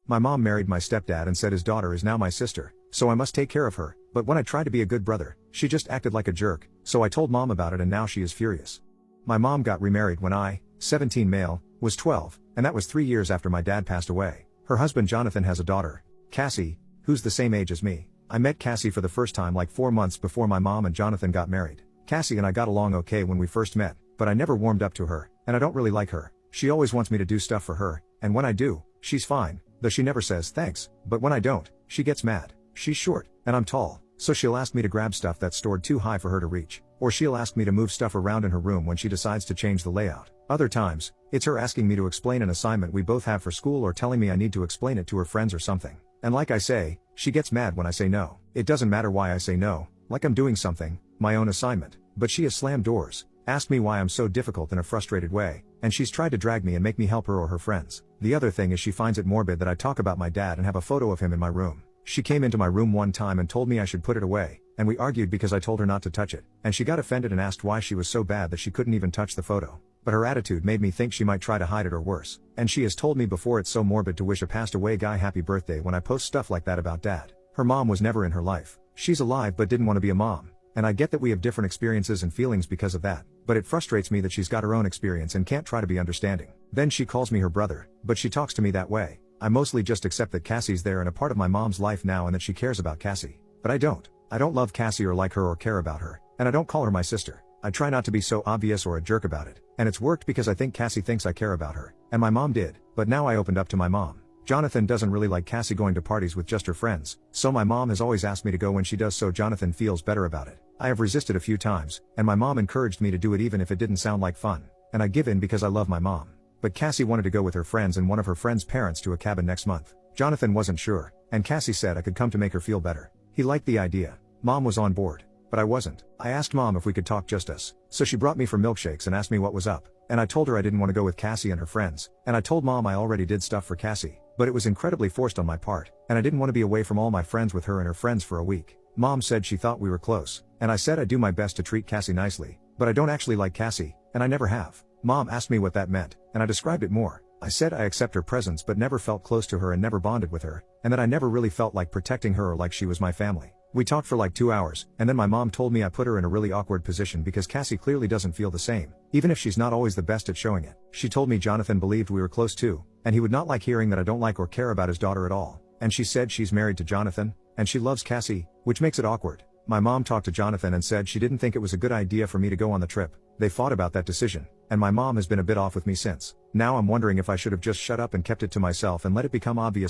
My mom married my stepdad and said his daughter is now my sister, so I must take care of her, but when I tried to be a good brother, she just acted like a jerk, so I told mom about it and now she is furious. My mom got remarried when I, 17 male, was 12, and that was 3 years after my dad passed away. Her husband Jonathan has a daughter, Cassie, who's the same age as me. I met Cassie for the first time like 4 months before my mom and Jonathan got married. Cassie and I got along okay when we first met, but I never warmed up to her, and I don't really like her. She always wants me to do stuff for her, and when I do, she's fine, though she never says thanks, but when I don't, she gets mad. She's short, and I'm tall, so she'll ask me to grab stuff that's stored too high for her to reach, or she'll ask me to move stuff around in her room when she decides to change the layout. Other times, it's her asking me to explain an assignment we both have for school or telling me I need to explain it to her friends or something. And like I say, she gets mad when I say no. It doesn't matter why I say no, like I'm doing something, my own assignment, but she has slammed doors, asked me why I'm so difficult in a frustrated way, and she's tried to drag me and make me help her or her friends. The other thing is she finds it morbid that I talk about my dad and have a photo of him in my room. She came into my room one time and told me I should put it away, and we argued because I told her not to touch it, and she got offended and asked why she was so bad that she couldn't even touch the photo. But her attitude made me think she might try to hide it or worse, and she has told me before it's so morbid to wish a passed away guy happy birthday when I post stuff like that about dad. Her mom was never in her life. She's alive but didn't want to be a mom, and I get that we have different experiences and feelings because of that, but it frustrates me that she's got her own experience and can't try to be understanding. Then she calls me her brother, but she talks to me that way. I mostly just accept that Cassie's there and a part of my mom's life now and that she cares about Cassie. But I don't love Cassie or like her or care about her, and I don't call her my sister. I try not to be so obvious or a jerk about it, and it's worked because I think Cassie thinks I care about her, and my mom did, but now I opened up to my mom. Jonathan doesn't really like Cassie going to parties with just her friends, so my mom has always asked me to go when she does so Jonathan feels better about it. I have resisted a few times, and my mom encouraged me to do it even if it didn't sound like fun, and I give in because I love my mom. But Cassie wanted to go with her friends and one of her friends' parents to a cabin next month. Jonathan wasn't sure, and Cassie said I could come to make her feel better. He liked the idea. Mom was on board, but I wasn't. I asked mom if we could talk just us, so she brought me for milkshakes and asked me what was up, and I told her I didn't want to go with Cassie and her friends, and I told mom I already did stuff for Cassie, but it was incredibly forced on my part, and I didn't want to be away from all my friends with her and her friends for a week. Mom said she thought we were close, and I said I do my best to treat Cassie nicely, but I don't actually like Cassie, and I never have. Mom asked me what that meant, and I described it more. I said I accept her presence but never felt close to her and never bonded with her, and that I never really felt like protecting her or like she was my family. We talked for like 2 hours, and then my mom told me I put her in a really awkward position because Cassie clearly doesn't feel the same, even if she's not always the best at showing it. She told me Jonathan believed we were close too, and he would not like hearing that I don't like or care about his daughter at all, and she said she's married to Jonathan, and she loves Cassie, which makes it awkward. My mom talked to Jonathan and said she didn't think it was a good idea for me to go on the trip. They fought about that decision, and my mom has been a bit off with me since. Now I'm wondering if I should have just shut up and kept it to myself and let it become obvious